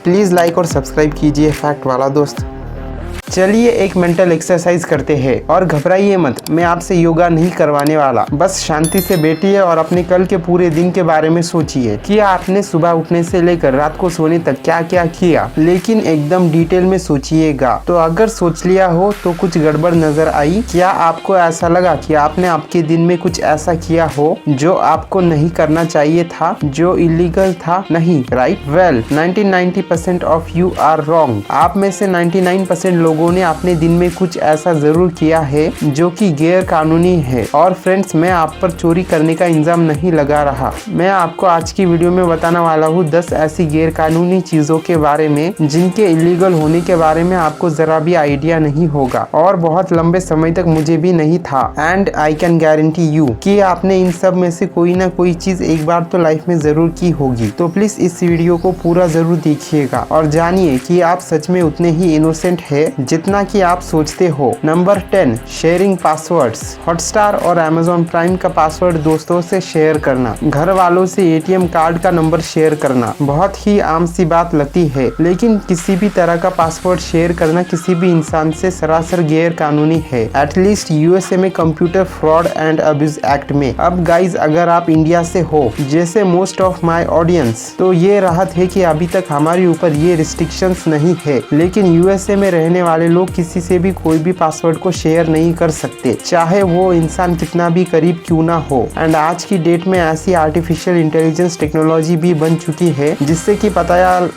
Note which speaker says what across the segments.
Speaker 1: Please like और subscribe कीजिए fact वाला दोस्त। चलिए एक मेंटल एक्सरसाइज करते हैं और घबराइए मत, मैं आपसे योगा नहीं करवाने वाला। बस शांति से बैठिए और अपने कल के पूरे दिन के बारे में सोचिए कि आपने सुबह उठने से लेकर रात को सोने तक क्या क्या किया, लेकिन एकदम डिटेल में सोचिएगा। तो अगर सोच लिया हो तो कुछ गड़बड़ नजर आई? क्या आपको ऐसा लगा कि आपने आपके दिन में कुछ ऐसा किया हो जो आपको नहीं करना चाहिए था, जो इलीगल था? नहीं, right? Well 90% of you are wrong. आप में से 99% लोगों ने अपने दिन में कुछ ऐसा जरूर किया है जो कि गैर कानूनी है। और फ्रेंड्स, मैं आप पर चोरी करने का इल्जाम नहीं लगा रहा। मैं आपको आज की वीडियो में बताने वाला हूँ 10 ऐसी गैर कानूनी चीजों के बारे में जिनके इलीगल होने के बारे में आपको जरा भी आइडिया नहीं होगा और बहुत लंबे समय तक मुझे भी नहीं था। And I can guarantee you कि आपने इन सब में से कोई ना कोई चीज एक बार तो लाइफ में जरूर की होगी। तो प्लीज इस वीडियो को पूरा जरूर देखिएगा और जानिए कि आप सच में उतने ही इनोसेंट है जितना कि आप सोचते हो। Number 10, sharing passwords. हॉटस्टार और अमेजॉन प्राइम का पासवर्ड दोस्तों से शेयर करना, घर वालों से एटीएम कार्ड का नंबर शेयर करना बहुत ही आम सी बात लगती है, लेकिन किसी भी तरह का पासवर्ड शेयर करना किसी भी इंसान से सरासर गैर कानूनी है, एटलीस्ट यूएसए में computer fraud and abuse act में। अब गाइज, अगर आप इंडिया से हो जैसे मोस्ट ऑफ माई ऑडियंस, तो ये राहत है कि अभी तक हमारे ऊपर ये रिस्ट्रिक्शंस नहीं है, लेकिन यूएसए में रहने वाले लोग किसी से भी कोई भी पासवर्ड को शेयर नहीं कर सकते, चाहे वो इंसान कितना भी करीब क्यों ना हो। एंड आज की डेट में ऐसी आर्टिफिशियल इंटेलिजेंस टेक्नोलॉजी भी बन चुकी है जिससे कि पता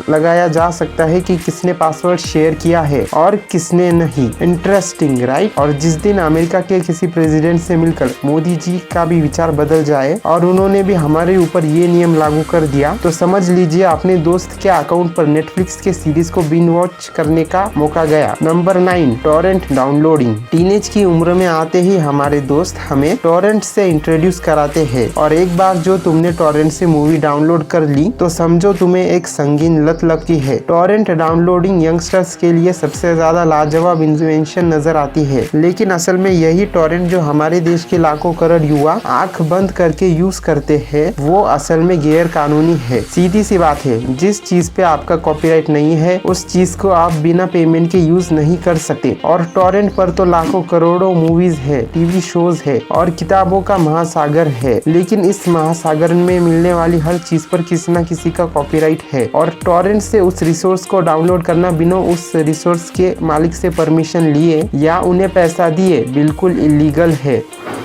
Speaker 1: लगाया जा सकता है कि किसने पासवर्ड शेयर किया है और किसने नहीं। Interesting, right? और जिस दिन अमेरिका के किसी प्रेसिडेंट से मिलकर मोदी जी का भी विचार बदल जाए और उन्होंने भी हमारे ऊपर ये नियम लागू कर दिया, तो समझ लीजिए अपने दोस्त के अकाउंट पर नेटफ्लिक्स के सीरीज को बिंज वॉच करने का मौका गया। Number 9, torrent downloading. टीनेज की उम्र में आते ही हमारे दोस्त हमें टॉरेंट से इंट्रोड्यूस कराते हैं और एक बार जो तुमने टॉरेंट से मूवी डाउनलोड कर ली तो समझो तुम्हें एक संगीन लत लगी है। टॉरेंट डाउनलोडिंग यंगस्टर्स के लिए सबसे ज्यादा लाजवाब इन्वेंशन नजर आती है, लेकिन असल में यही टॉरेंट जो हमारे देश के लाखों करोड़ युवा आंख बंद करके यूज करते हैं, वो असल में गैर कानूनी है। सीधी सी बात है, जिस चीज पे आपका कॉपीराइट नहीं है उस चीज को आप बिना पेमेंट के यूज नहीं कर सकते। और टॉरेंट पर तो लाखों करोड़ों मूवीज है, टीवी शोज है और किताबों का महासागर है, लेकिन इस महासागर में मिलने वाली हर चीज पर किसी न किसी का कॉपीराइट है। और टॉरेंट से उस रिसोर्स को डाउनलोड करना बिना उस रिसोर्स के मालिक से परमिशन लिए या उन्हें पैसा दिए बिल्कुल इलीगल है।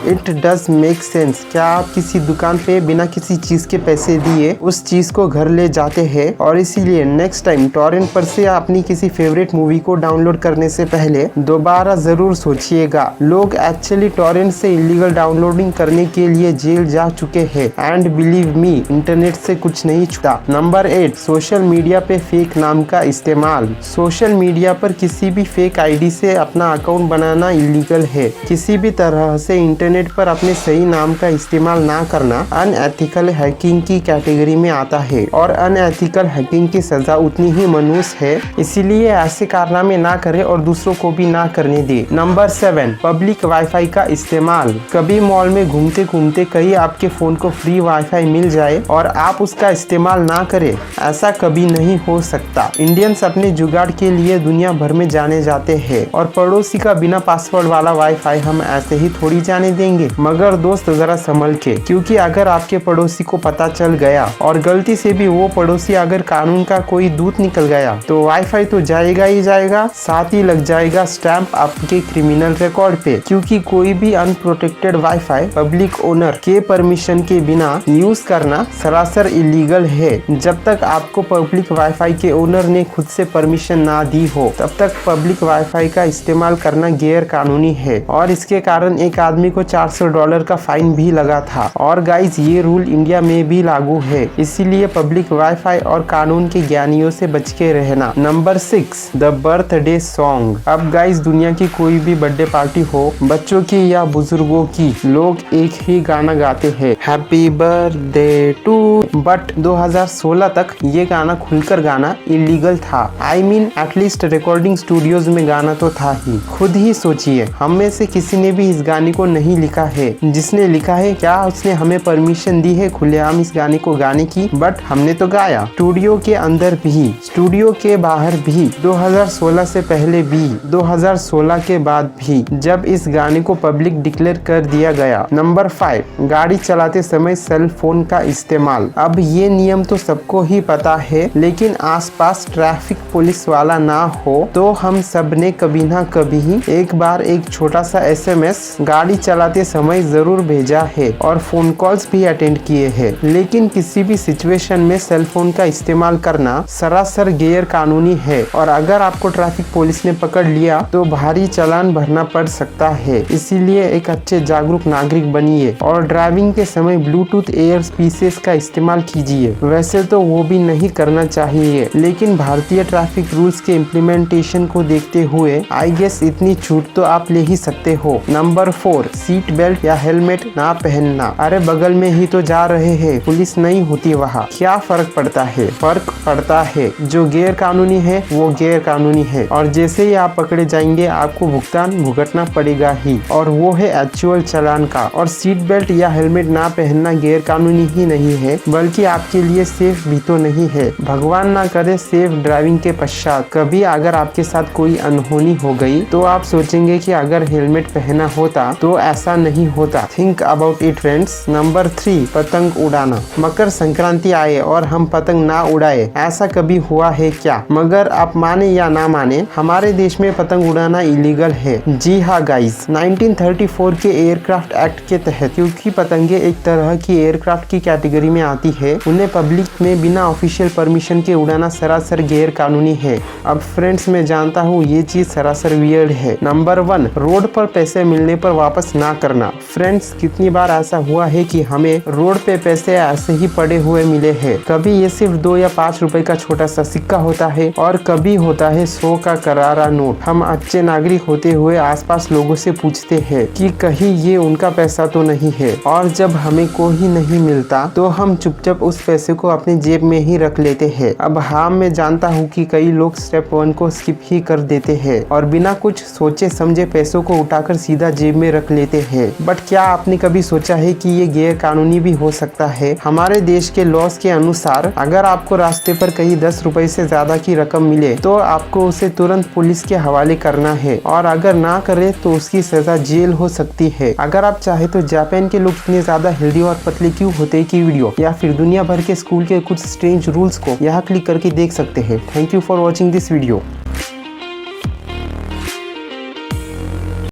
Speaker 1: It does make sense. क्या आप किसी दुकान पे बिना किसी चीज के पैसे दिए उस चीज को घर ले जाते हैं? और इसीलिए नेक्स्ट टाइम टॉरेंट पर से अपनी किसी फेवरेट मूवी को डाउनलोड करने से पहले दोबारा जरूर सोचिएगा। लोग एक्चुअली टॉरेंट से इलीगल डाउनलोडिंग करने के लिए जेल जा चुके हैं एंड बिलीव मी, इंटरनेट से कुछ नहीं छुटा। नंबर 8, सोशल मीडिया पे फेक नाम का इस्तेमाल। सोशल मीडिया पर किसी भी फेक आईडी से अपना अकाउंट बनाना इलीगल है। किसी भी तरह से इंटरनेट पर अपने सही नाम का इस्तेमाल ना करना अनएथिकल हैकिंग की कैटेगरी में आता है और अनएथिकल हैकिंग की सजा उतनी ही मनुष्य है, इसीलिए ऐसे कारनामे ना करें और दूसरों को भी ना करने दे। नंबर 7, पब्लिक वाईफाई का इस्तेमाल। कभी मॉल में घूमते घूमते कहीं आपके फोन को फ्री वाईफाई मिल जाए और आप उसका इस्तेमाल ना करें, ऐसा कभी नहीं हो सकता। इंडियंस अपने जुगाड़ के लिए दुनिया भर में जाने जाते हैं और पड़ोसी का बिना पासवर्ड वाला वाईफाई हम ऐसे ही थोड़ी जाने देंगे। मगर दोस्त जरा संभल के, क्योंकि अगर आपके पड़ोसी को पता चल गया और गलती से भी वो पड़ोसी अगर कानून का कोई दूत निकल गया तो वाईफाई तो जाएगा ही जाएगा, साथ ही लग जाएगा स्टैंप आपके क्रिमिनल रिकॉर्ड पे। क्योंकि कोई भी अनप्रोटेक्टेड वाईफाई पब्लिक ओनर के परमिशन के बिना यूज करना सरासर इलीगल है। जब तक आपको पब्लिक वाईफाई के ओनर ने खुद से परमिशन ना दी हो तब तक पब्लिक वाईफाई का इस्तेमाल करना गैर कानूनी है और इसके कारण एक आदमी को $400 का फाइन भी लगा था। और गाइज, ये रूल इंडिया में भी लागू है, इसीलिए पब्लिक वाईफाई और कानून के ज्ञानियों से बच के रहना। Number 6, the birthday song. अब गाइज, दुनिया की कोई भी बर्थडे पार्टी हो, बच्चों की या बुजुर्गों की, लोग एक ही गाना गाते हैं, हैप्पी बर्थडे टू। बट 2016 तक ये गाना खुलकर गाना इलीगल था। I mean at least recording studios में गाना तो था ही। खुद ही सोचिए, हम में से किसी ने भी इस गाने को नहीं नहीं लिखा है। जिसने लिखा है, क्या उसने हमें परमिशन दी है खुलेआम इस गाने को गाने की? बट हमने तो गाया, स्टूडियो के अंदर भी, स्टूडियो के बाहर भी, 2016 से पहले भी, 2016 के बाद भी, जब इस गाने को पब्लिक डिक्लेयर कर दिया गया। नंबर 5, गाड़ी चलाते समय सेल फोन का इस्तेमाल। अब ये नियम तो सबको ही पता है, लेकिन आसपास ट्रैफिक पुलिस वाला ना हो तो हम सब ने कभी ना कभी एक बार एक छोटा सा SMS गाड़ी चलाते समय जरूर भेजा है और फोन कॉल्स भी अटेंड किए हैं। लेकिन किसी भी सिचुएशन में सेल फोन का इस्तेमाल करना सरासर गैर कानूनी है और अगर आपको ट्रैफिक पुलिस ने पकड़ लिया तो भारी चालान भरना पड़ सकता है। इसीलिए एक अच्छे जागरूक नागरिक बनिए और ड्राइविंग के समय ब्लूटूथ एयर पीसेस का इस्तेमाल कीजिए। वैसे तो वो भी नहीं करना चाहिए, लेकिन भारतीय ट्रैफिक रूल्स के इम्प्लीमेंटेशन को देखते हुए आई गेस इतनी छूट तो आप ले ही सकते हो। नंबर 4, सीट बेल्ट या हेलमेट ना पहनना। अरे बगल में ही तो जा रहे हैं, पुलिस नहीं होती वहाँ, क्या फर्क पड़ता है? फर्क पड़ता है। जो गैर कानूनी है वो गैर कानूनी है और जैसे ही आप पकड़े जाएंगे आपको भुगतान भुगतना पड़ेगा ही, और वो है एक्चुअल चालान का। और सीट बेल्ट या हेलमेट ना पहनना गैर कानूनी ही नहीं है, बल्कि आपके लिए सेफ भी तो नहीं है। भगवान ना करे सेफ ड्राइविंग के पश्चात कभी अगर आपके साथ कोई अनहोनी हो गई तो आप सोचेंगे कि अगर हेलमेट पहना होता तो ऐसा नहीं होता। Think about it friends. Number 3, पतंग उड़ाना। मकर संक्रांति आए और हम पतंग ना उड़ाए, ऐसा कभी हुआ है क्या? मगर आप माने या ना माने, हमारे देश में पतंग उड़ाना इलीगल है। जी हाँ गाइस, 1934 के एयरक्राफ्ट एक्ट के तहत, क्योंकि पतंगे एक तरह की एयरक्राफ्ट की कैटेगरी में आती है, उन्हें पब्लिक में बिना ऑफिशियल परमिशन के उड़ाना सरासर गैर कानूनी है। अब फ्रेंड्स मैं जानता हूँ ये चीज सरासर वियर्ड है। नंबर 1, रोड पर पैसे मिलने पर वापस ना करना। फ्रेंड्स कितनी बार ऐसा हुआ है कि हमें रोड पे पैसे ऐसे ही पड़े हुए मिले हैं। कभी ये सिर्फ 2 या 5 रुपए का छोटा सा सिक्का होता है और कभी होता है 100 का करारा नोट। हम अच्छे नागरिक होते हुए आसपास लोगों से पूछते हैं कि कहीं ये उनका पैसा तो नहीं है, और जब हमें कोई नहीं मिलता तो हम चुपचाप उस पैसे को अपने जेब में ही रख लेते हैं। अब हाँ, मैं जानता हूँ कि कई लोग स्टेप 1 को स्किप ही कर देते हैं और बिना कुछ सोचे समझे पैसों को उठाकर सीधा जेब में रख लेते हैं। बट क्या आपने कभी सोचा है कि ये गैर कानूनी भी हो सकता है? हमारे देश के लॉस के अनुसार अगर आपको रास्ते पर कहीं 10 रुपए से ज्यादा की रकम मिले तो आपको उसे तुरंत पुलिस के हवाले करना है, और अगर ना करे तो उसकी सजा जेल हो सकती है। अगर आप चाहे तो जापान के लोग इतने ज्यादा हेल्दी और पतले क्यों होते हैं की वीडियो या फिर दुनिया भर के स्कूल के कुछ स्ट्रेंज रूल्स को यहाँ क्लिक करके देख सकते हैं। Thank you for watching this video.